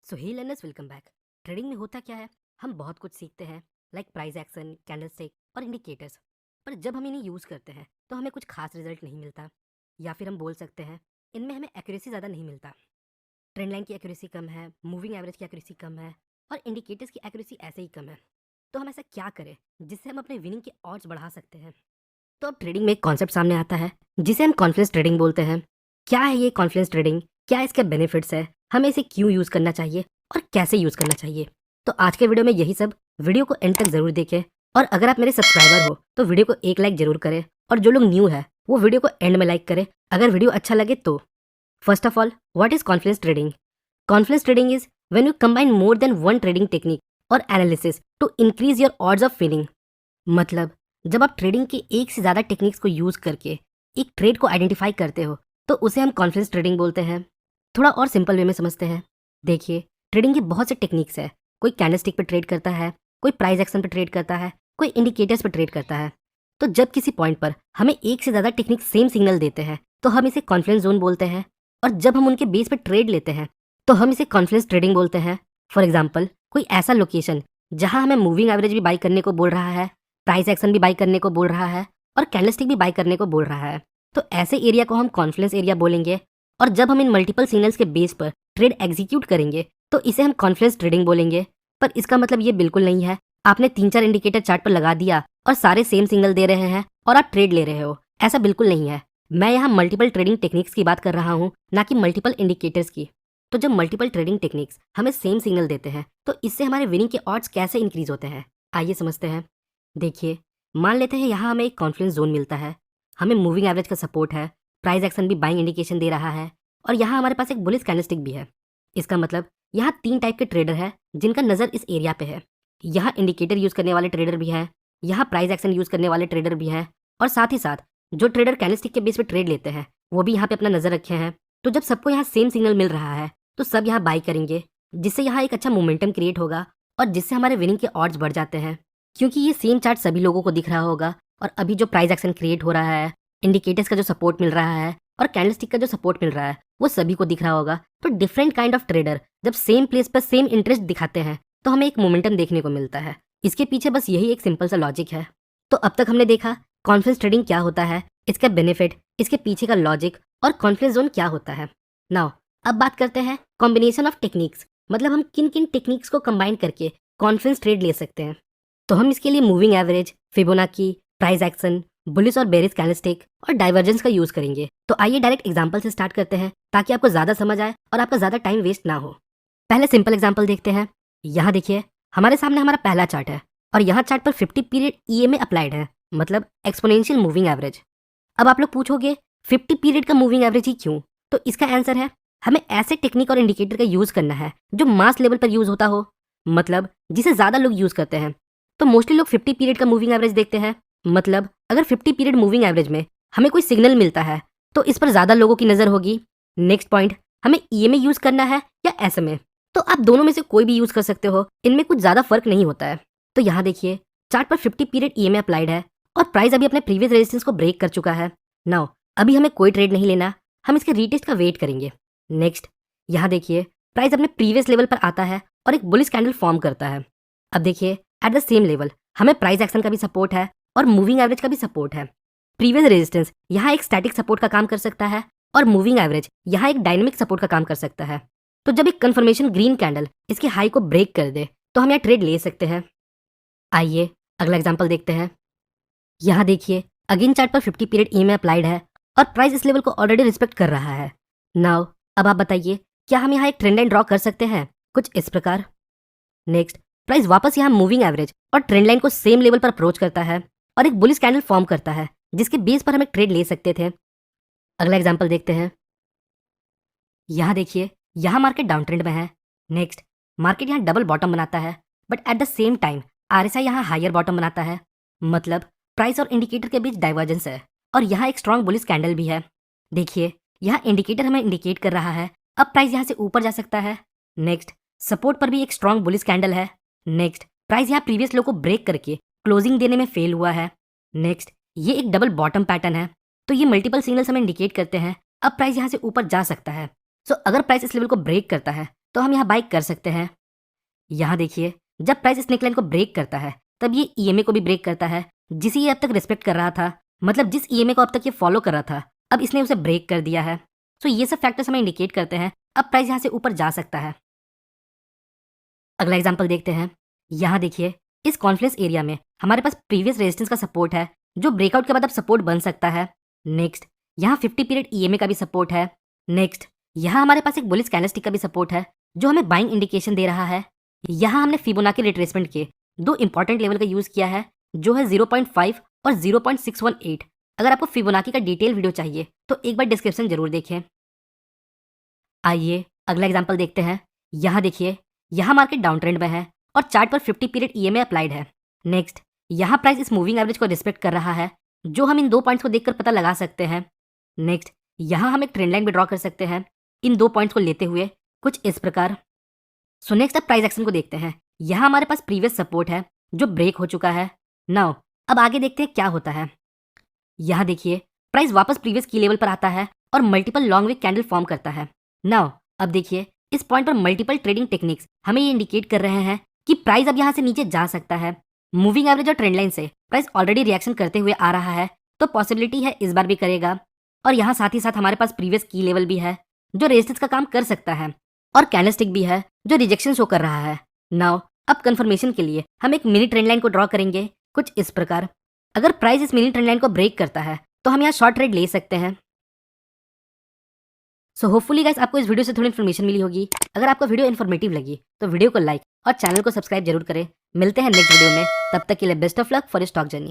सो hey learners, welcome back. Trading में होता क्या है, हम बहुत कुछ सीखते हैं, लाइक प्राइस एक्शन, कैंडलस्टिक और इंडिकेटर्स। पर जब हम इन्हें यूज़ करते हैं तो हमें कुछ खास रिजल्ट नहीं मिलता, या फिर हम बोल सकते हैं इनमें हमें एक्यूरेसी ज़्यादा नहीं मिलता। ट्रेंड लाइन की एक्यूरेसी कम है, मूविंग एवरेज की एक्यूरेसी कम है, और इंडिकेटर्स की एक्यूरेसी ऐसे ही कम है। तो हम ऐसा क्या करें जिससे हम अपने विनिंग के ऑड्स बढ़ा सकते हैं? तो अब ट्रेडिंग में एक कॉन्सेप्ट सामने आता है जिसे हम कॉन्फिडेंस ट्रेडिंग बोलते हैं। क्या है ये कॉन्फिडेंस ट्रेडिंग, क्या इसके बेनिफिट्स है, हमें इसे क्यों यूज़ करना चाहिए और कैसे यूज़ करना चाहिए? तो आज के वीडियो में यही सब, वीडियो को एंड तक ज़रूर देखें। और अगर आप मेरे सब्सक्राइबर हो तो वीडियो को एक लाइक ज़रूर करें, और जो लोग न्यू है वो वीडियो को एंड में लाइक करें अगर वीडियो अच्छा लगे तो। First of all, what is confidence trading? Confidence trading is when you combine more than one trading technique और analysis to increase your odds of winning. मतलब जब आप ट्रेडिंग के एक से ज़्यादा टेक्निक्स को यूज़ करके एक ट्रेड को आइडेंटिफाई करते हो तो उसे हम कॉन्फिडेंस ट्रेडिंग बोलते हैं। थोड़ा और सिंपल वे में समझते हैं। देखिए, ट्रेडिंग के बहुत से टेक्निक्स है। कोई कैंडलस्टिक पे ट्रेड करता है, कोई प्राइस एक्शन पे ट्रेड करता है, कोई इंडिकेटर्स पे ट्रेड करता है। तो जब किसी पॉइंट पर हमें एक से ज़्यादा टेक्निक सेम सिग्नल देते हैं तो हम इसे कॉन्फिडेंस जोन बोलते हैं, और जब हम उनके बेस पे ट्रेड लेते हैं तो हम इसे कॉन्फिडेंस ट्रेडिंग बोलते हैं। फॉर एग्जाम्पल, कोई ऐसा लोकेशन जहां हमें मूविंग एवरेज भी बाई करने को बोल रहा है, प्राइस एक्शन भी बाई करने को बोल रहा है, और कैंडलस्टिक भी बाई करने को बोल रहा है, तो ऐसे एरिया को हम कॉन्फ्लुएंस एरिया बोलेंगे। और जब हम इन मल्टीपल सिग्नल्स के बेस पर ट्रेड एग्जीक्यूट करेंगे तो इसे हम कॉन्फ्लुएंस ट्रेडिंग बोलेंगे। पर इसका मतलब ये बिल्कुल नहीं है आपने 3-4 इंडिकेटर चार्ट पर लगा दिया और सारे सेम सिग्नल दे रहे हैं और आप ट्रेड ले रहे हो। ऐसा बिल्कुल नहीं है। मैं यहाँ मल्टीपल ट्रेडिंग टेक्निक्स की बात कर रहा हूँ, ना कि मल्टीपल इंडिकेटर्स की। तो जब मल्टीपल ट्रेडिंग टेक्निक्स हमें सेम सिग्नल देते हैं तो इससे हमारे विनिंग के ऑड्स कैसे इंक्रीज होते हैं, आइए समझते हैं। देखिए, मान लेते हैं यहाँ हमें एक कॉन्फ्लुएंस जोन मिलता है, हमें मूविंग एवरेज का सपोर्ट है, प्राइस एक्शन भी बाइंग इंडिकेशन दे रहा है, और यहाँ हमारे पास एक बुलिश कैंडलस्टिक भी है। इसका मतलब यहाँ 3 टाइप के ट्रेडर है जिनका नज़र इस एरिया पे है। यहाँ इंडिकेटर यूज़ करने वाले ट्रेडर भी हैं, यहाँ प्राइस एक्शन यूज़ करने वाले ट्रेडर भी हैं, और साथ ही साथ जो ट्रेडर कैंडलस्टिक के बेस पे ट्रेड लेते हैं वो भी यहाँ पे अपना नज़र रखे हैं। तो जब सबको यहाँ सेम सिग्नल मिल रहा है तो सब यहाँ बाई करेंगे, जिससे यहाँ एक अच्छा मोमेंटम क्रिएट होगा और जिससे हमारे विनिंग के ऑड्स बढ़ जाते हैं। क्योंकि ये सेम चार्ट सभी लोगों को दिख रहा होगा, और अभी जो प्राइस एक्शन क्रिएट हो रहा है, इंडिकेटर्स का जो सपोर्ट मिल रहा है, और कैंडलस्टिक का जो सपोर्ट मिल रहा है, वो सभी को दिख रहा होगा। तो डिफरेंट काइंड ऑफ ट्रेडर जब सेम प्लेस पर सेम इंटरेस्ट दिखाते हैं तो हमें एक मोमेंटम देखने को मिलता है। इसके पीछे बस यही एक सिंपल सा लॉजिक है। तो अब तक हमने देखा कॉन्फ्लुएंस ट्रेडिंग क्या होता है, इसका बेनिफिट, इसके पीछे का लॉजिक, और कॉन्फ्लुएंस जोन क्या होता है। नाउ अब बात करते हैं कॉम्बिनेशन ऑफ टेक्निक्स, मतलब हम किन किन टेक्निक्स को कंबाइन करके कॉन्फ्लुएंस ट्रेड ले सकते हैं। तो हम इसके लिए moving average, Fibonacci, price action, bullish और बेरिश कैंडलस्टिक और डाइवर्जेंस का यूज करेंगे। तो आइए डायरेक्ट एग्जांपल से स्टार्ट करते हैं ताकि आपको ज्यादा समझ आए और आपका ज्यादा टाइम वेस्ट ना हो। पहले सिंपल एग्जांपल देखते हैं। यहाँ देखिए, हमारे सामने हमारा पहला चार्ट है, और यहाँ चार्ट पर 50 पीरियड ईएमए अप्लाइड है, मतलब एक्सपोनेंशियल मूविंग एवरेज। अब आप लोग पूछोगे 50 पीरियड का मूविंग एवरेज ही क्यों? तो इसका आंसर है, हमें ऐसे टेक्निक और इंडिकेटर का यूज करना है जो मास लेवल पर यूज होता हो, मतलब जिसे ज्यादा लोग यूज करते हैं। तो मोस्टली लोग 50 पीरियड का मूविंग एवरेज देखते हैं। मतलब अगर 50 पीरियड मूविंग एवरेज में हमें कोई सिग्नल मिलता है तो इस पर ज्यादा लोगों की नजर होगी। नेक्स्ट पॉइंट, हमें ईएमए यूज करना है या एसएमए? तो आप दोनों में से कोई भी यूज कर सकते हो, इनमें कुछ ज्यादा फर्क नहीं होता है। तो यहाँ देखिए, चार्ट पर 50 पीरियड ईएमए अप्लाइड है और प्राइस अभी अपने प्रीवियस रेजिस्टेंस को ब्रेक कर चुका है। नाउ अभी हमें कोई ट्रेड नहीं लेना, हम इसके रीटेस्ट का वेट करेंगे। नेक्स्ट, यहाँ देखिए, प्राइस अपने प्रीवियस लेवल पर आता है और एक बुलिश कैंडल फॉर्म करता है। अब देखिए, एट द सेम लेवल हमें प्राइस एक्शन का भी सपोर्ट है और मूविंग एवरेज का भी सपोर्ट है। प्रीवियस रेजिस्टेंस यहाँ एक स्टैटिक सपोर्ट का काम कर सकता है, और मूविंग एवरेज यहाँ एक डायनेमिक सपोर्ट का काम कर सकता है। तो जब एक कंफर्मेशन ग्रीन कैंडल इसके हाई को ब्रेक कर दे तो हम यहाँ ट्रेड ले सकते हैं। आइए अगला एग्जांपल देखते हैं। यहाँ देखिए, अगेन चार्ट पर 50 पीरियड ईएमए अप्लाइड है और प्राइस इस लेवल को ऑलरेडी रिस्पेक्ट कर रहा है। नाउ अब आप बताइए, क्या हम यहाँ एक ट्रेंड लाइन ड्रॉ कर सकते हैं कुछ इस प्रकार? नेक्स्ट, प्राइस वापस यहाँ मूविंग एवरेज और ट्रेंड लाइन को सेम लेवल पर अप्रोच करता है और एक बुलिश कैंडल फॉर्म करता है, जिसके बेस पर हम एक ट्रेड ले सकते थे। अगला एग्जांपल देखते हैं। यहाँ देखिए, यहाँ मार्केट डाउन ट्रेंड में है। नेक्स्ट, मार्केट यहाँ डबल बॉटम बनाता है, but at the same time RSI यहाँ हायर बॉटम बनाता है। मतलब प्राइस और इंडिकेटर के बीच डाइवर्जेंस है, और यहाँ एक स्ट्रॉन्ग बुलिश कैंडल भी है। देखिए, यहाँ इंडिकेटर हमें इंडिकेट कर रहा है अब प्राइस यहाँ से ऊपर जा सकता है। नेक्स्ट, सपोर्ट पर भी एक स्ट्रॉन्ग बुलिश कैंडल है। नेक्स्ट, प्राइस यहाँ प्रीवियस लो को ब्रेक करके क्लोजिंग देने में फेल हुआ है। नेक्स्ट, ये एक डबल बॉटम पैटर्न है। तो ये मल्टीपल सिग्नल्स हमें इंडिकेट करते हैं अब प्राइस यहाँ से ऊपर जा सकता है। सो अगर प्राइस इस लेवल को ब्रेक करता है तो हम यहाँ बाई कर सकते हैं। यहाँ देखिए, जब प्राइस इस नेकलाइन को ब्रेक करता है तब ये ईएमए को भी ब्रेक करता है, जिसे ये अब तक रिस्पेक्ट कर रहा था। मतलब जिस ईएमए को अब तक ये फॉलो कर रहा था, अब इसने उसे ब्रेक कर दिया है। तो ये सब फैक्टर्स हमें इंडिकेट करते हैं अब प्राइस यहाँ से ऊपर जा सकता है। अगला एग्जाम्पल देखते हैं। यहाँ देखिए, इस कॉन्फ्लुएंस एरिया में हमारे पास प्रीवियस रेजिस्टेंस का सपोर्ट है, जो ब्रेकआउट के बाद अब सपोर्ट बन सकता है। नेक्स्ट, यहाँ 50 पीरियड ईएमए का भी सपोर्ट है। नेक्स्ट, यहाँ हमारे पास एक बुलिश कैंडलस्टिक का भी सपोर्ट है, जो हमें बाइंग इंडिकेशन दे रहा है। यहाँ हमने फिबोनाची रिट्रेसमेंट के दो इंपॉर्टेंट लेवल का यूज किया है, जो है 0.5 और 0.618। अगर आपको फिबोनाची का डिटेल वीडियो चाहिए तो एक बार डिस्क्रिप्शन जरूर देखें। आइए अगला एग्जांपल देखते हैं। यहाँ देखिए, यहाँ मार्केट डाउन ट्रेंड में है और चार्ट पर 50 पीरियड ईएमए अप्लाइड है। नेक्स्ट, यहाँ प्राइस इस मूविंग एवरेज को रिस्पेक्ट कर रहा है, जो हम इन दो पॉइंट्स को देखकर पता लगा सकते हैं। नेक्स्ट, यहाँ हम एक ट्रेंड लाइन भी ड्रॉ कर सकते हैं इन दो पॉइंट्स को लेते हुए, कुछ इस प्रकार। सो नेक्स्ट अब प्राइस एक्शन को देखते हैं। यहाँ हमारे पास प्रीवियस सपोर्ट है जो ब्रेक हो चुका है। नाउ अब आगे देखते हैं क्या होता है। यहाँ देखिए, प्राइस वापस प्रीवियस की लेवल पर आता है और multiple long wick candle form करता है। नाउ अब देखिए, इस पॉइंट पर मल्टीपल ट्रेडिंग टेक्निक्स हमें ये इंडिकेट कर रहे हैं कि प्राइस अब यहाँ से नीचे जा सकता है। मूविंग एवरेज और ट्रेंड लाइन से प्राइस ऑलरेडी रिएक्शन करते हुए आ रहा है, तो पॉसिबिलिटी है इस बार भी करेगा। और यहाँ साथ ही साथ हमारे पास प्रीवियस की लेवल भी है जो रेजिस्टेंस का काम कर सकता है, और कैंडलस्टिक भी है जो रिजेक्शन शो कर रहा है। नाउ अब कंफर्मेशन के लिए हम एक मिनी ट्रेंड लाइन को ड्रॉ करेंगे, कुछ इस प्रकार। अगर प्राइस इस मिनी ट्रेंड लाइन को ब्रेक करता है तो हम यहाँ शॉर्ट ट्रेड ले सकते हैं। सो होपफुली गाइस आपको इस वीडियो से थोड़ी इन्फॉर्मेशन मिली होगी। अगर आपको वीडियो इन्फॉर्मेटिव लगी तो वीडियो को लाइक और चैनल को सब्सक्राइब जरूर करें। मिलते हैं नेक्स्ट वीडियो में, तब तक के लिए best of luck for your stock journey.